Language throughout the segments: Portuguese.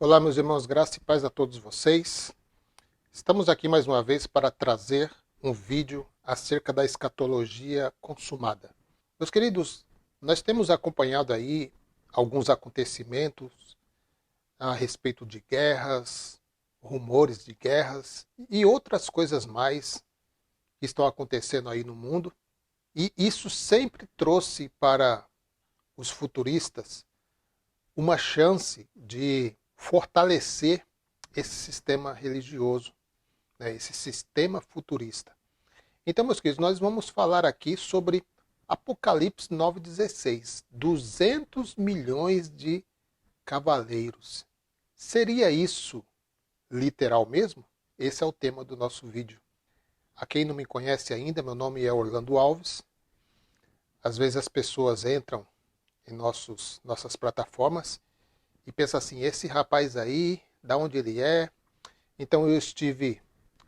Olá, meus irmãos, graça e paz a todos vocês. Estamos aqui mais uma vez para trazer um vídeo acerca da escatologia consumada. Meus queridos, nós temos acompanhado aí alguns acontecimentos a respeito de guerras, rumores de guerras e outras coisas mais que estão acontecendo aí no mundo. E isso sempre trouxe para os futuristas uma chance de fortalecer esse sistema religioso, né, esse sistema futurista. Então, meus queridos, nós vamos falar aqui sobre Apocalipse 9,16. 200 milhões de cavaleiros. Seria isso literal mesmo? Esse é o tema do nosso vídeo. A quem não me conhece ainda, meu nome é Orlando Alves. Às vezes as pessoas entram em nossas plataformas e pensam assim, esse rapaz aí, da onde ele é? Então eu estive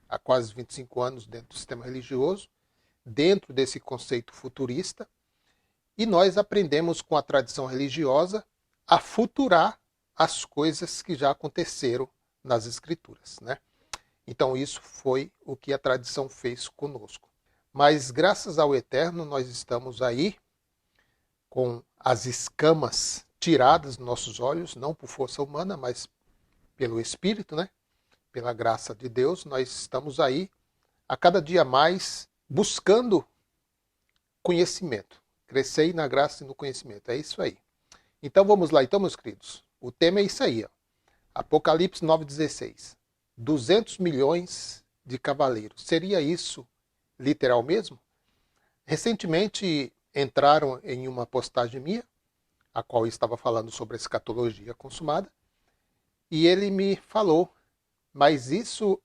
há quase 25 anos dentro do sistema religioso, dentro desse conceito futurista, e nós aprendemos com a tradição religiosa a futurar as coisas que já aconteceram nas escrituras, né? Então isso foi o que a tradição fez conosco. Mas graças ao Eterno nós estamos aí com as escamas tiradas dos nossos olhos, não por força humana, mas pelo Espírito, né? Pela graça de Deus, nós estamos aí a cada dia mais buscando conhecimento. Crescei na graça e no conhecimento. É isso aí. Então vamos lá, então, meus queridos. O tema é isso aí, ó. Apocalipse 9,16. 200 milhões de cavaleiros. Seria isso literal mesmo? Recentemente entraram em uma postagem minha, a qual eu estava falando sobre a escatologia consumada, e ele me falou, mas isso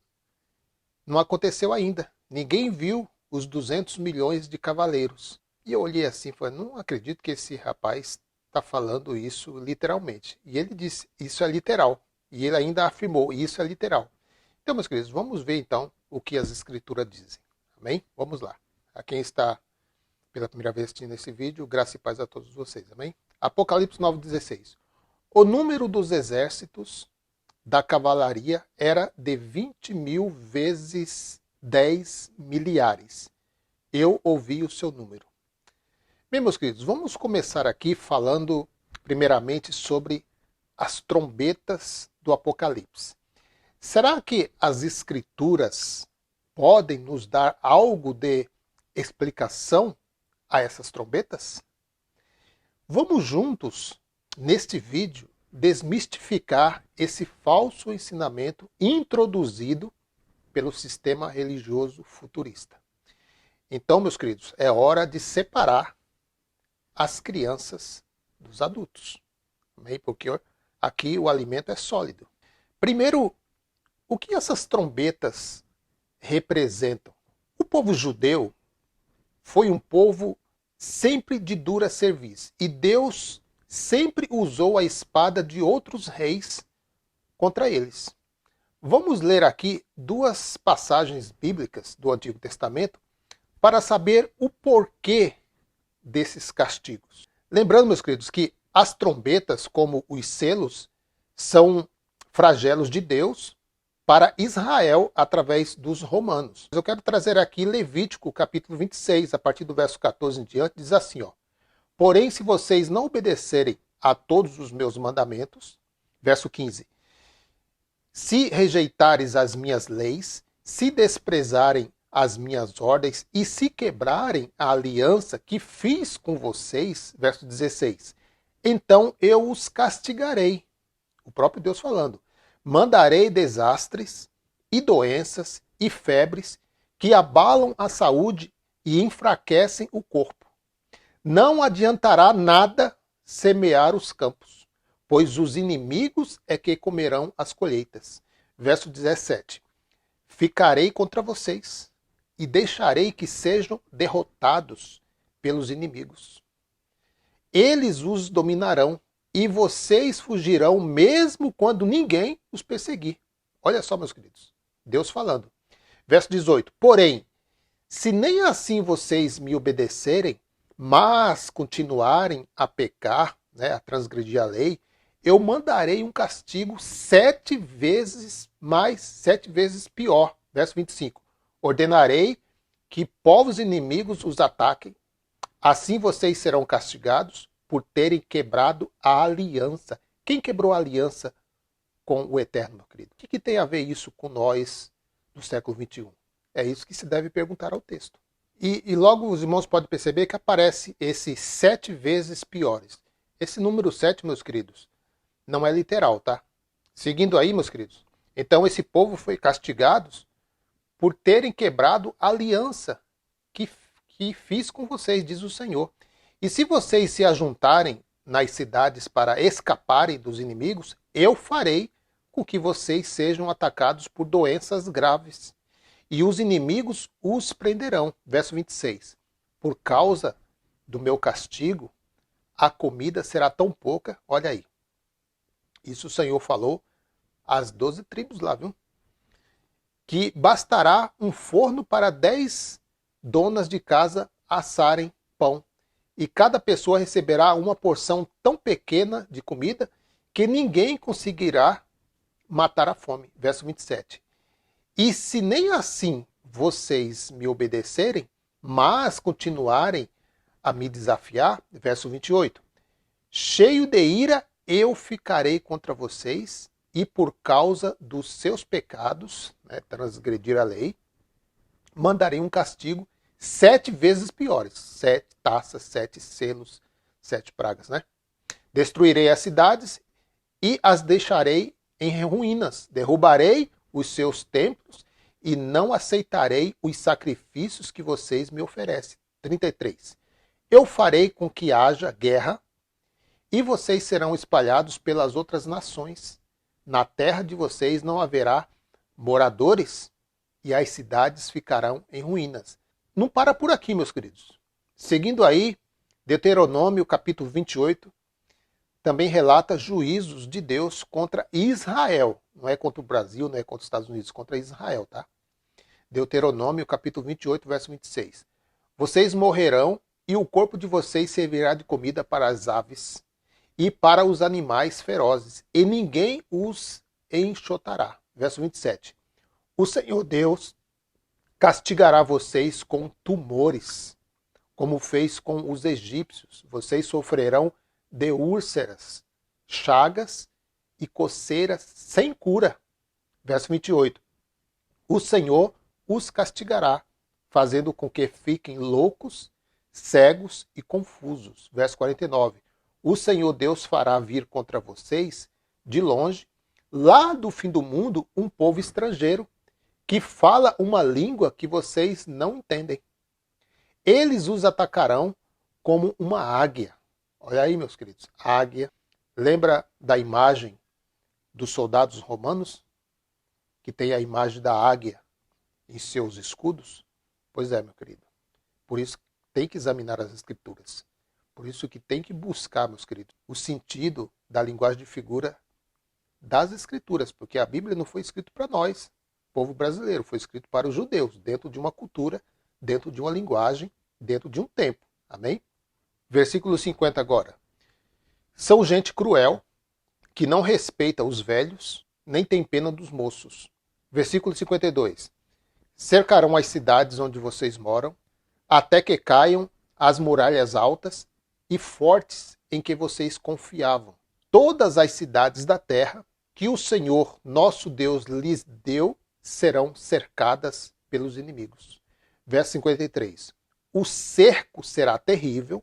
não aconteceu ainda. Ninguém viu os 200 milhões de cavaleiros. E eu olhei assim e falei, não acredito que esse rapaz está falando isso literalmente. E ele disse, isso é literal. E ele ainda afirmou, isso é literal. Então, meus queridos, vamos ver então o que as escrituras dizem. Amém? Vamos lá. A quem está pela primeira vez assistindo esse vídeo, graça e paz a todos vocês. Amém? Apocalipse 9,16. O número dos exércitos da cavalaria era de 20 mil vezes 10 milhares. Eu ouvi o seu número. Bem, meus queridos, vamos começar aqui falando primeiramente sobre as trombetas do Apocalipse. Será que as escrituras podem nos dar algo de explicação a essas trombetas? Vamos juntos, neste vídeo, desmistificar esse falso ensinamento introduzido pelo sistema religioso futurista. Então, meus queridos, é hora de separar as crianças dos adultos. Porque aqui o alimento é sólido. Primeiro, o que essas trombetas representam? O povo judeu foi um povo sempre de dura serviço. E Deus sempre usou a espada de outros reis contra eles. Vamos ler aqui duas passagens bíblicas do Antigo Testamento para saber o porquê desses castigos. Lembrando, meus queridos, que as trombetas, como os selos, são flagelos de Deus para Israel através dos romanos. Eu quero trazer aqui Levítico, capítulo 26, a partir do verso 14 em diante, diz assim, ó: porém, se vocês não obedecerem a todos os meus mandamentos, verso 15, se rejeitares as minhas leis, se desprezarem as minhas ordens e se quebrarem a aliança que fiz com vocês, verso 16, então eu os castigarei. O próprio Deus falando. Mandarei desastres e doenças e febres que abalam a saúde e enfraquecem o corpo. Não adiantará nada semear os campos, pois os inimigos é que comerão as colheitas. Verso 17. Ficarei contra vocês e deixarei que sejam derrotados pelos inimigos. Eles os dominarão e vocês fugirão mesmo quando ninguém os perseguir. Olha só, meus queridos, Deus falando. Verso 18. Porém, se nem assim vocês me obedecerem, mas continuarem a pecar, né, a transgredir a lei, eu mandarei um castigo 7 vezes mais, 7 vezes pior. Verso 25. Ordenarei que povos inimigos os ataquem. Assim vocês serão castigados por terem quebrado a aliança. Quem quebrou a aliança com o Eterno, meu querido? O que tem a ver isso com nós do século XXI? É isso que se deve perguntar ao texto. E logo os irmãos podem perceber que aparece esses 7 vezes piores. Esse número 7, meus queridos, não é literal, tá? Seguindo aí, meus queridos. Então esse povo foi castigado por terem quebrado a aliança que fiz com vocês, diz o Senhor. E se vocês se ajuntarem nas cidades para escaparem dos inimigos, eu farei com que vocês sejam atacados por doenças graves. E os inimigos os prenderão. Verso 26. Por causa do meu castigo, a comida será tão pouca. Olha aí. Isso o Senhor falou às 12 tribos lá, viu? Que bastará um forno para 10 donas de casa assarem pão. E cada pessoa receberá uma porção tão pequena de comida que ninguém conseguirá matar a fome. Verso 27. E se nem assim vocês me obedecerem, mas continuarem a me desafiar, verso 28, cheio de ira eu ficarei contra vocês, e por causa dos seus pecados, transgredir a lei, mandarei um castigo 7 vezes piores. 7 taças, 7 selos, 7 pragas, né? Destruirei as cidades e as deixarei em ruínas. Derrubarei os seus templos e não aceitarei os sacrifícios que vocês me oferecem. 33. Eu farei com que haja guerra e vocês serão espalhados pelas outras nações. Na terra de vocês não haverá moradores e as cidades ficarão em ruínas. Não para por aqui, meus queridos. Seguindo aí, Deuteronômio capítulo 28, também relata juízos de Deus contra Israel. Não é contra o Brasil, não é contra os Estados Unidos, contra Israel, tá? Deuteronômio capítulo 28, verso 26. Vocês morrerão e o corpo de vocês servirá de comida para as aves e para os animais ferozes, e ninguém os enxotará. Verso 27. O Senhor Deus castigará vocês com tumores, como fez com os egípcios. Vocês sofrerão de úlceras, chagas e coceiras sem cura. Verso 28. O Senhor os castigará, fazendo com que fiquem loucos, cegos e confusos. Verso 49. O Senhor Deus fará vir contra vocês, de longe, lá do fim do mundo, um povo estrangeiro, que fala uma língua que vocês não entendem. Eles os atacarão como uma águia. Olha aí, meus queridos, águia. Lembra da imagem dos soldados romanos? Que tem a imagem da águia em seus escudos? Pois é, meu querido. Por isso tem que examinar as escrituras. Por isso que tem que buscar, meus queridos, o sentido da linguagem de figura das escrituras. Porque a Bíblia não foi escrita para nós, povo brasileiro. Foi escrito para os judeus, dentro de uma cultura, dentro de uma linguagem, dentro de um tempo. Amém? Versículo 50 agora. São gente cruel, que não respeita os velhos, nem tem pena dos moços. Versículo 52. Cercarão as cidades onde vocês moram, até que caiam as muralhas altas e fortes em que vocês confiavam. Todas as cidades da terra que o Senhor, nosso Deus, lhes deu, serão cercadas pelos inimigos. Verso 53. O cerco será terrível,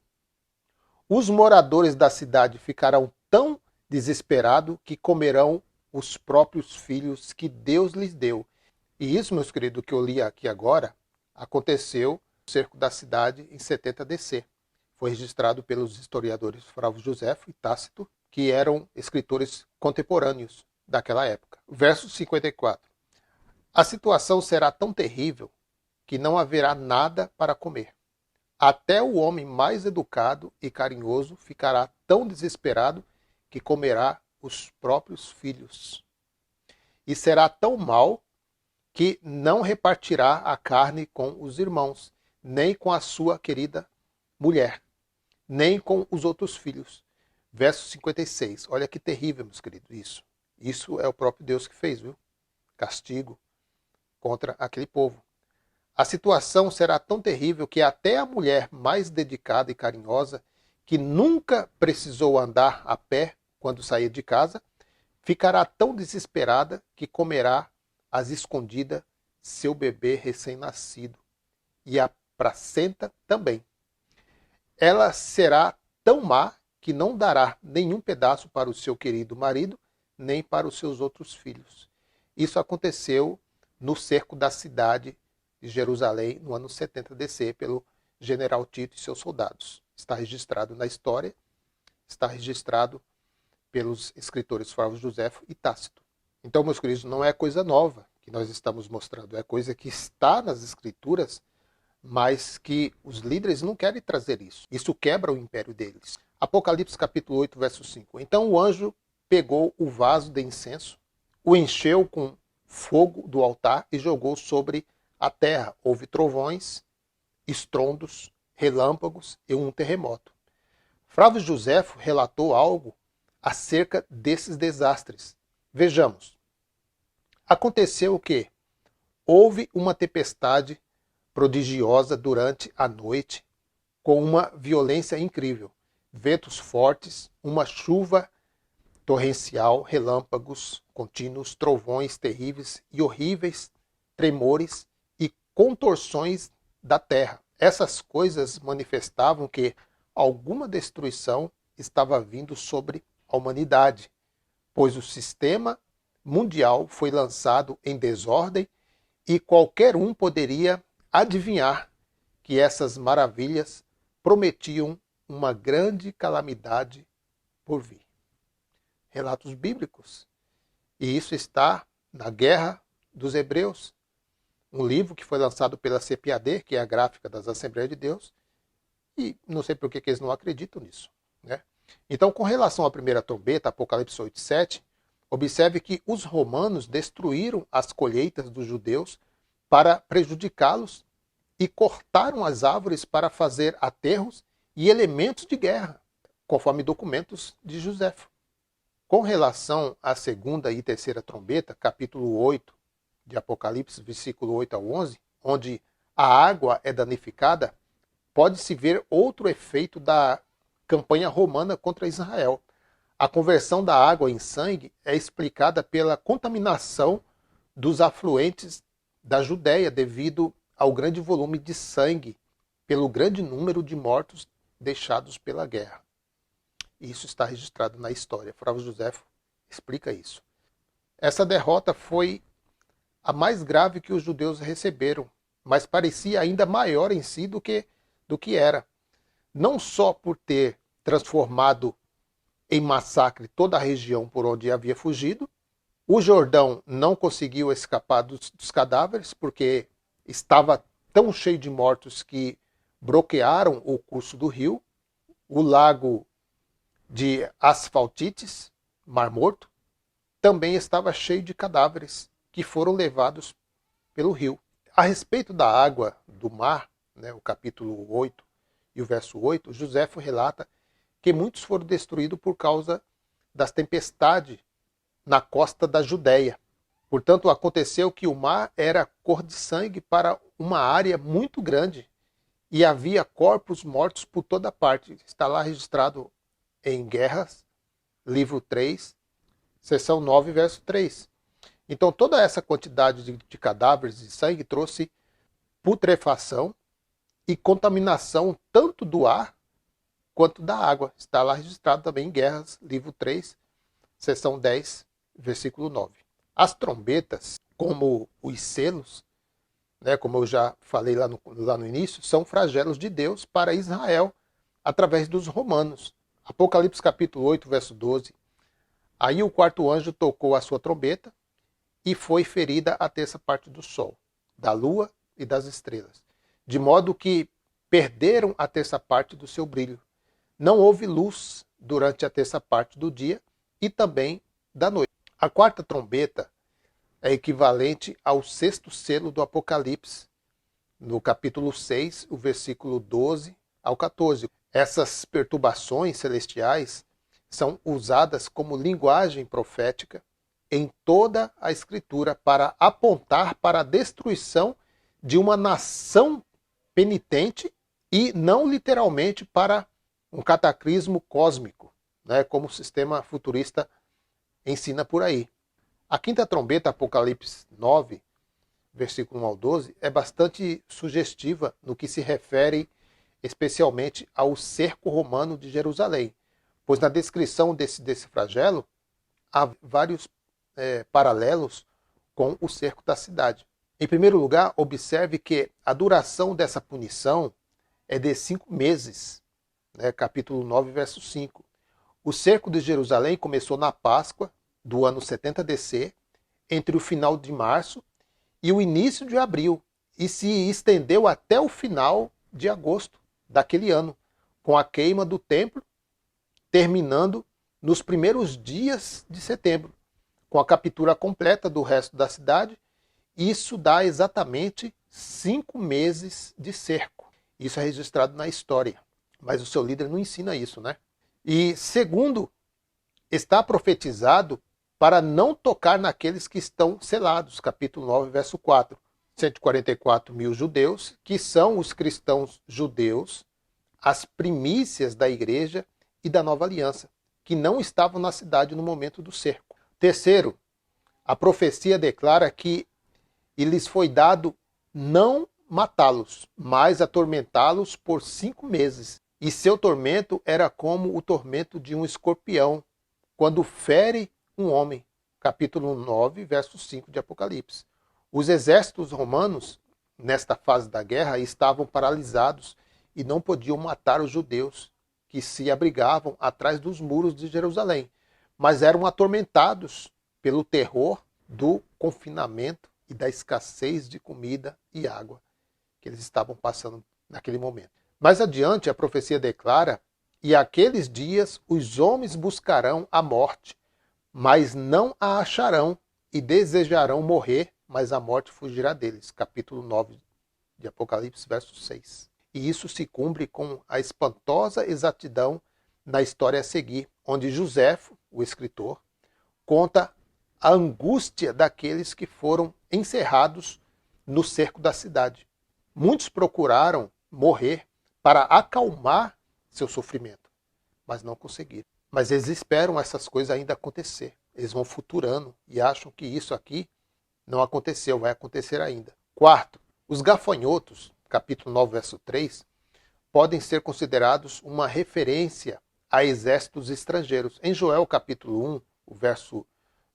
os moradores da cidade ficarão tão desesperados que comerão os próprios filhos que Deus lhes deu. E isso, meus queridos, que eu li aqui agora, aconteceu no cerco da cidade em 70 DC. Foi registrado pelos historiadores Flávio Josefo e Tácito, que eram escritores contemporâneos daquela época. Verso 54. A situação será tão terrível que não haverá nada para comer. Até o homem mais educado e carinhoso ficará tão desesperado que comerá os próprios filhos. E será tão mal que não repartirá a carne com os irmãos, nem com a sua querida mulher, nem com os outros filhos. Verso 56. Olha que terrível, meus queridos, isso. Isso é o próprio Deus que fez, viu? Castigo contra aquele povo. A situação será tão terrível que até a mulher mais dedicada e carinhosa, que nunca precisou andar a pé quando sair de casa, ficará tão desesperada que comerá às escondidas seu bebê recém-nascido, e a placenta também. Ela será tão má que não dará nenhum pedaço para o seu querido marido, nem para os seus outros filhos. Isso aconteceu no cerco da cidade de Jerusalém no ano 70 DC pelo general Tito e seus soldados. Está registrado na história, está registrado pelos escritores Flávio Josefo e Tácito. Então, meus queridos, não é coisa nova que nós estamos mostrando, é coisa que está nas escrituras, mas que os líderes não querem trazer isso. Isso quebra o império deles. Apocalipse capítulo 8, verso 5. Então o anjo pegou o vaso de incenso, o encheu com fogo do altar e jogou sobre a terra. Houve trovões, estrondos, relâmpagos e um terremoto. Flávio Josefo relatou algo acerca desses desastres. Vejamos. Aconteceu que houve uma tempestade prodigiosa durante a noite, com uma violência incrível. Ventos fortes, uma chuva torrencial, relâmpagos contínuos, trovões terríveis e horríveis, tremores e contorções da terra. Essas coisas manifestavam que alguma destruição estava vindo sobre a humanidade, pois o sistema mundial foi lançado em desordem e qualquer um poderia adivinhar que essas maravilhas prometiam uma grande calamidade por vir. Relatos bíblicos. E isso está na Guerra dos Hebreus, um livro que foi lançado pela CPAD, que é a Gráfica das Assembleias de Deus, e não sei por que eles não acreditam nisso, né? Então, com relação à primeira trombeta, Apocalipse 8:7, observe que os romanos destruíram as colheitas dos judeus para prejudicá-los e cortaram as árvores para fazer aterros e elementos de guerra, conforme documentos de Josefo. Com relação à segunda e terceira trombeta, capítulo 8 de Apocalipse, versículo 8 ao 11, onde a água é danificada, pode-se ver outro efeito da campanha romana contra Israel. A conversão da água em sangue é explicada pela contaminação dos afluentes da Judéia devido ao grande volume de sangue, pelo grande número de mortos deixados pela guerra. Isso está registrado na história. Flávio Josefo explica isso. Essa derrota foi a mais grave que os judeus receberam, mas parecia ainda maior em si do que era. Não só por ter transformado em massacre toda a região por onde havia fugido, o Jordão não conseguiu escapar dos cadáveres, porque estava tão cheio de mortos que bloquearam o curso do rio. O lago de Asfaltites, Mar Morto, também estava cheio de cadáveres que foram levados pelo rio. A respeito da água do mar, né, o capítulo 8 e o verso 8, Josefo relata que muitos foram destruídos por causa das tempestades na costa da Judéia. Portanto, aconteceu que o mar era cor de sangue para uma área muito grande e havia corpos mortos por toda parte. Está lá registrado em Guerras, livro 3, seção 9, verso 3. Então, toda essa quantidade de cadáveres de sangue trouxe putrefação e contaminação tanto do ar quanto da água. Está lá registrado também em Guerras, livro 3, seção 10, versículo 9. As trombetas, como os selos, né, como eu já falei lá no início, são flagelos de Deus para Israel através dos romanos. Apocalipse capítulo 8, verso 12. Aí o quarto anjo tocou a sua trombeta e foi ferida a terça parte do sol, da lua e das estrelas, de modo que perderam a terça parte do seu brilho. Não houve luz durante a terça parte do dia e também da noite. A quarta trombeta é equivalente ao sexto selo do Apocalipse, no capítulo 6, o versículo 12 ao 14. Essas perturbações celestiais são usadas como linguagem profética em toda a Escritura para apontar para a destruição de uma nação penitente e não literalmente para um cataclismo cósmico, né, como o sistema futurista ensina por aí. A quinta trombeta, Apocalipse 9, versículo 1 ao 12, é bastante sugestiva no que se refere especialmente ao cerco romano de Jerusalém, pois na descrição desse flagelo há vários paralelos com o cerco da cidade. Em primeiro lugar, observe que a duração dessa punição é de 5 meses, né? Capítulo 9, verso 5. O cerco de Jerusalém começou na Páscoa do ano 70 DC, entre o final de março e o início de abril, e se estendeu até o final de agosto daquele ano, com a queima do templo, terminando nos primeiros dias de setembro, com a captura completa do resto da cidade. Isso dá exatamente 5 meses de cerco. Isso é registrado na história, mas o seu líder não ensina isso, né? E segundo, está profetizado para não tocar naqueles que estão selados, capítulo 9, verso 4. 144 mil judeus, que são os cristãos judeus, as primícias da igreja e da nova aliança, que não estavam na cidade no momento do cerco. Terceiro, a profecia declara que lhes foi dado não matá-los, mas atormentá-los por 5 meses. E seu tormento era como o tormento de um escorpião, quando fere um homem. Capítulo 9, verso 5 de Apocalipse. Os exércitos romanos, nesta fase da guerra, estavam paralisados e não podiam matar os judeus que se abrigavam atrás dos muros de Jerusalém, mas eram atormentados pelo terror do confinamento e da escassez de comida e água que eles estavam passando naquele momento. Mais adiante, a profecia declara: e aqueles dias os homens buscarão a morte, mas não a acharão, e desejarão morrer, mas a morte fugirá deles. Capítulo 9 de Apocalipse, verso 6. E isso se cumpre com a espantosa exatidão na história a seguir, onde Joséfo, o escritor, conta a angústia daqueles que foram encerrados no cerco da cidade. Muitos procuraram morrer para acalmar seu sofrimento, mas não conseguiram. Mas eles esperam essas coisas ainda acontecer. Eles vão futurando e acham que isso aqui não aconteceu, vai acontecer ainda. Quarto, os gafanhotos, capítulo 9, verso 3, podem ser considerados uma referência a exércitos estrangeiros. Em Joel, capítulo 1, o verso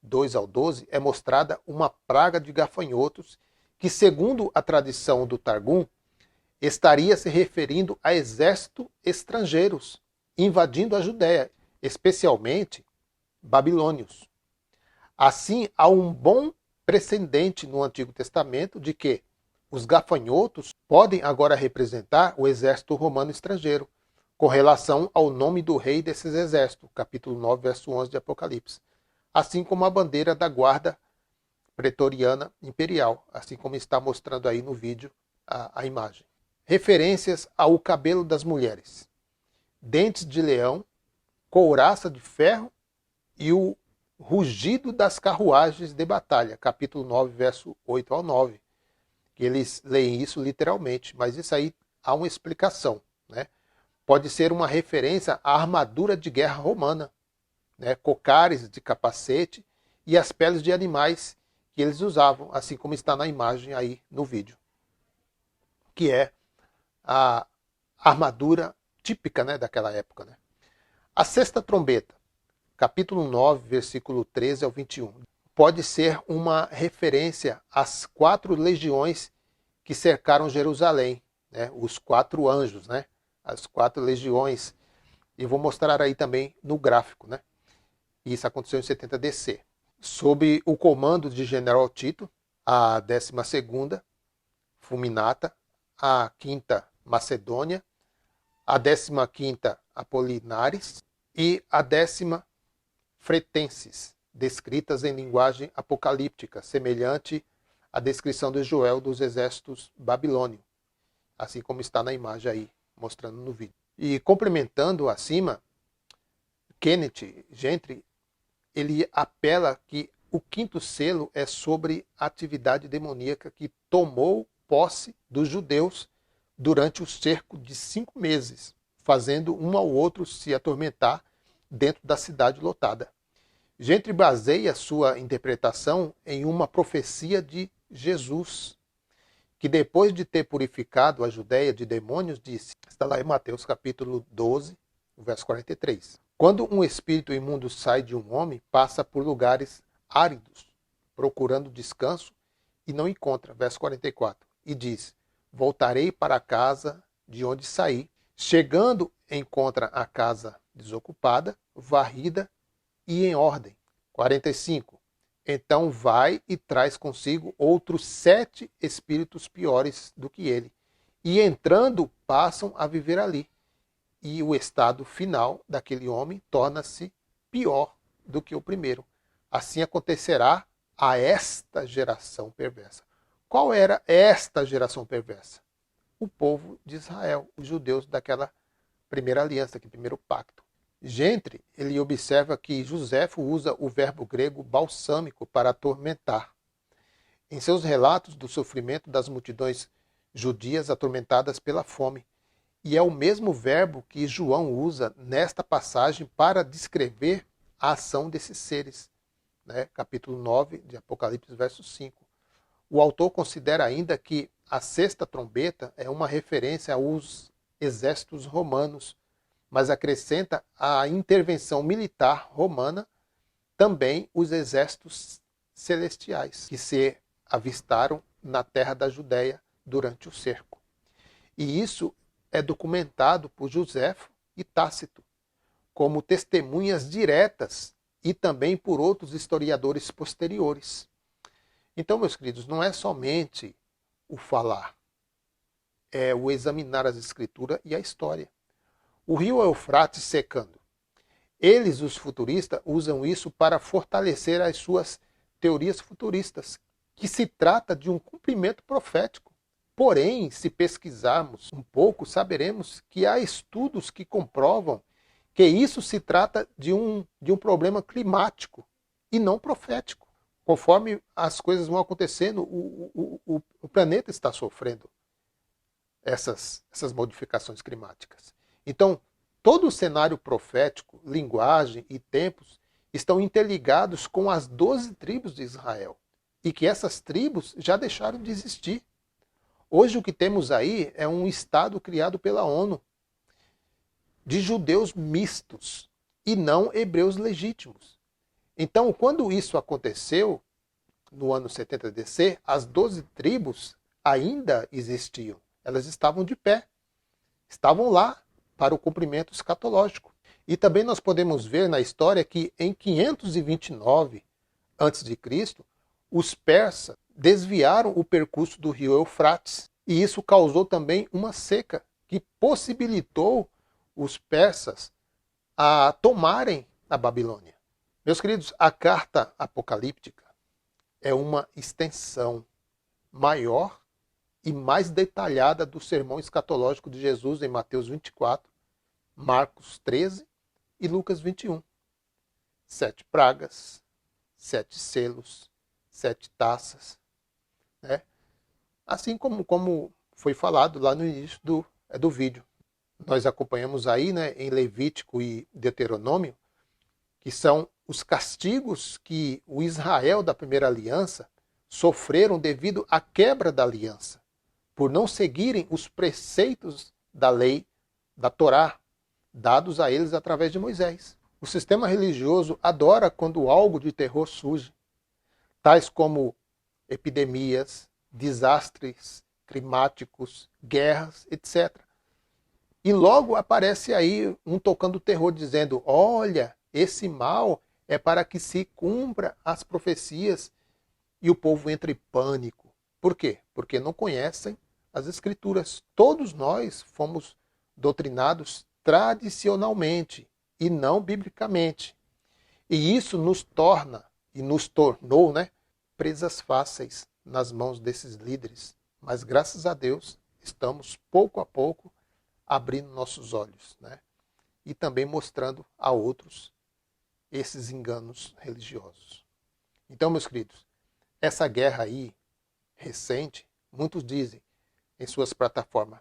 2 ao 12, é mostrada uma praga de gafanhotos que, segundo a tradição do Targum, estaria se referindo a exércitos estrangeiros invadindo a Judéia, especialmente babilônios. Assim, há um bom precedente no Antigo Testamento de que os gafanhotos podem agora representar o exército romano estrangeiro, com relação ao nome do rei desses exércitos, capítulo 9, verso 11 de Apocalipse. Assim como a bandeira da guarda pretoriana imperial, assim como está mostrando aí no vídeo a imagem. Referências ao cabelo das mulheres: dentes de leão, couraça de ferro e o rugido das carruagens de batalha, capítulo 9, verso 8 ao 9. Que eles leem isso literalmente, mas isso aí há uma explicação, né? Pode ser uma referência à armadura de guerra romana, né? Cocares de capacete e as peles de animais que eles usavam, assim como está na imagem aí no vídeo, que é a armadura típica, né, daquela época, né? A sexta trombeta, capítulo 9, versículo 13 ao 21, pode ser uma referência às 4 legiões que cercaram Jerusalém, né? Os 4 anjos, né? As 4 legiões. E vou mostrar aí também no gráfico, né? Isso aconteceu em 70 DC. Sob o comando de General Tito, a 12ª Fulminata, a 5ª Macedônia, a 15ª Apolinares e a 10ª Fretenses, descritas em linguagem apocalíptica, semelhante à descrição de Joel dos exércitos babilônios, assim como está na imagem aí, mostrando no vídeo. E complementando acima, Kenneth Gentry, ele apela que o quinto selo é sobre a atividade demoníaca que tomou posse dos judeus durante o cerco de 5 meses, fazendo um ao outro se atormentar dentro da cidade lotada. Gentry baseia sua interpretação em uma profecia de Jesus, que depois de ter purificado a Judéia de demônios, disse, está lá em Mateus capítulo 12, verso 43. Quando um espírito imundo sai de um homem, passa por lugares áridos, procurando descanso, e não encontra. Verso 44. E diz, voltarei para a casa de onde saí. Chegando, encontra a casa desocupada, varrida e em ordem. 45. Então vai e traz consigo outros 7 espíritos piores do que ele. E entrando, passam a viver ali. E o estado final daquele homem torna-se pior do que o primeiro. Assim acontecerá a esta geração perversa. Qual era esta geração perversa? O povo de Israel, os judeus daquela primeira aliança, aquele primeiro pacto. Gentry, ele observa que Joséfo usa o verbo grego balsâmico para atormentar. Em seus relatos do sofrimento das multidões judias atormentadas pela fome. E é o mesmo verbo que João usa nesta passagem para descrever a ação desses seres. Capítulo 9 de Apocalipse, verso 5. O autor considera ainda que a sexta trombeta é uma referência aos exércitos romanos, mas acrescenta à intervenção militar romana também os exércitos celestiais, que se avistaram na terra da Judéia durante o cerco. E isso é documentado por Joséfo e Tácito, como testemunhas diretas e também por outros historiadores posteriores. Então, meus queridos, não é somente o falar, é o examinar as escrituras e a história. O rio Eufrates secando. Eles, os futuristas, usam isso para fortalecer as suas teorias futuristas, que se trata de um cumprimento profético. Porém, se pesquisarmos um pouco, saberemos que há estudos que comprovam que isso se trata de um problema climático e não profético. Conforme as coisas vão acontecendo, o planeta está sofrendo essas modificações climáticas. Então, todo o cenário profético, linguagem e tempos estão interligados com as 12 tribos de Israel. E que essas tribos já deixaram de existir. Hoje o que temos aí é um Estado criado pela ONU, de judeus mistos e não hebreus legítimos. Então, quando isso aconteceu, no ano 70 DC, as 12 tribos ainda existiam. Elas estavam de pé, estavam lá para o cumprimento escatológico. E também nós podemos ver na história que em 529 a.C., os persas desviaram o percurso do rio Eufrates. E isso causou também uma seca que possibilitou os persas a tomarem a Babilônia. Meus queridos, a carta apocalíptica é uma extensão maior e mais detalhada do sermão escatológico de Jesus em Mateus 24, Marcos 13 e Lucas 21. 7 pragas, 7 selos, 7 taças. Assim como foi falado lá no início do vídeo. Nós acompanhamos aí, em Levítico e Deuteronômio, que são os castigos que o Israel da primeira aliança sofreram devido à quebra da aliança, por não seguirem os preceitos da lei, da Torá, dados a eles através de Moisés. O sistema religioso adora quando algo de terror surge, tais como epidemias, desastres climáticos, guerras, etc. E logo aparece aí um tocando terror dizendo, olha, esse mal é para que se cumpra as profecias, e o povo entra em pânico. Por quê? Porque não conhecem as escrituras. Todos nós fomos doutrinados tradicionalmente e não biblicamente. E isso nos torna e nos tornou, presas fáceis nas mãos desses líderes. Mas graças a Deus estamos pouco a pouco abrindo nossos olhos, e também mostrando a outros esses enganos religiosos. Então, meus queridos, essa guerra aí, recente, muitos dizem em suas plataformas,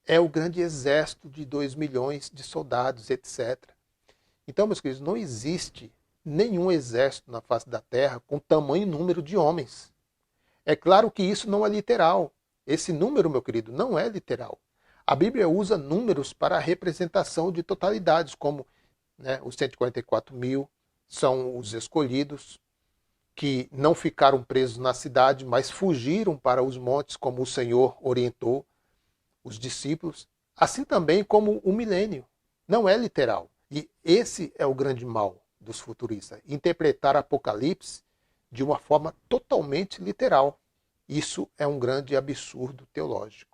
é o grande exército de 2 milhões de soldados, etc. Então, meus queridos, não existe nenhum exército na face da Terra com tamanho número de homens. É claro que isso não é literal. Esse número, meu querido, não é literal. A Bíblia usa números para a representação de totalidades, como os 144 mil são os escolhidos, que não ficaram presos na cidade, mas fugiram para os montes, como o Senhor orientou os discípulos. Assim também como o milênio. Não é literal. E esse é o grande mal dos futuristas. Interpretar Apocalipse de uma forma totalmente literal. Isso é um grande absurdo teológico.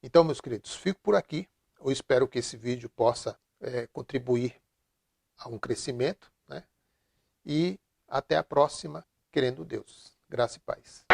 Então, meus queridos, fico por aqui. Eu espero que esse vídeo possa contribuir a um crescimento, e até a próxima, querendo Deus. Graça e paz.